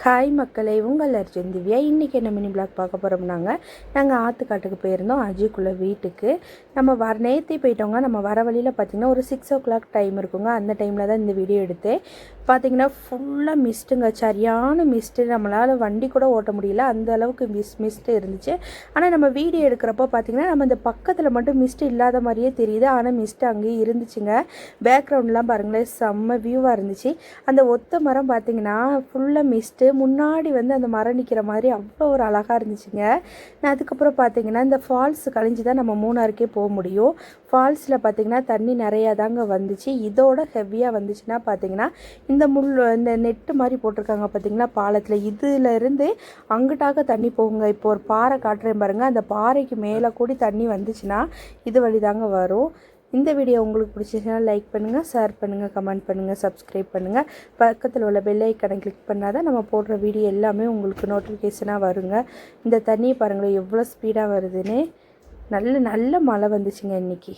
Hi மக்களே, உங்கள் அர்ஜுன் திவ்யா. இன்றைக்கி என்ன மினி பிளாக் பார்க்க போகிறோம்னாங்க, நாங்கள் ஆற்றுக்காட்டுக்கு போயிருந்தோம். அஜய்க்குள்ளே வீட்டுக்கு நம்ம நேற்றே போயிட்டோங்க. நம்ம வர வழியில் பார்த்திங்கன்னா ஒரு 6 o'clock டைம் இருக்குங்க. அந்த டைமில் தான் இந்த வீடியோ எடுத்தேன். பார்த்திங்கன்னா ஃபுல்லாக மிஸ்ட்டுங்க, சரியான மிஸ்ட்டு. நம்மளால் வண்டி கூட ஓட்ட முடியல, அந்த அளவுக்கு மிஸ்ட்டு இருந்துச்சு. ஆனால் நம்ம வீடியோ எடுக்கிறப்போ பார்த்திங்கன்னா நம்ம இந்த பக்கத்தில் மட்டும் மிஸ்ட்டு இல்லாத மாதிரியே தெரியுது, ஆனால் மிஸ்ட்டு அங்கேயே இருந்துச்சுங்க. பேக்ரவுண்ட்லாம் பாருங்களேன், செம்ம வியூவாக இருந்துச்சு. அந்த ஒத்த மரம் பார்த்திங்கன்னா ஃபுல்லாக மிஸ்ட்டு, முன்னாடி அந்த மரம் நிற்கிற மாதிரி அவ்வளோ ஒரு அழகாக இருந்துச்சுங்க. நான் அதுக்கப்புறம் பார்த்திங்கன்னா இந்த ஃபால்ஸ் கழிஞ்சு தான் நம்ம மூணாருக்கே போக முடியும். ஃபால்ஸில் பார்த்திங்கன்னா தண்ணி நிறையா தாங்க வந்துச்சு. இதோட ஹெவியாக வந்துச்சுன்னா பார்த்திங்கன்னா இந்த நெட்டு மாதிரி போட்டிருக்காங்க பார்த்திங்களா பாலத்தில், இதிலேருந்து அங்கிட்டாக தண்ணி போகுங்க. இப்போ ஒரு பாறை காட்டுறேன் பாருங்கள், அந்த பாறைக்கு மேலே கூடி தண்ணி வந்துச்சுன்னா இது வழி தாங்க வரும். இந்த வீடியோ உங்களுக்கு பிடிச்சிச்சுன்னா லைக் பண்ணுங்கள், ஷேர் பண்ணுங்கள், கமெண்ட் பண்ணுங்கள், சப்ஸ்கிரைப் பண்ணுங்கள். பக்கத்தில் உள்ள பெல் ஐக்கனை கிளிக் பண்ணால் தான் நம்ம போடுற வீடியோ எல்லாமே உங்களுக்கு நோட்டிஃபிகேஷனாக வருங்க. இந்த தண்ணியை பாருங்களேன் எவ்வளோ ஸ்பீடாக வருதுன்னு. நல்ல மழை வந்துச்சுங்க இன்றைக்கி.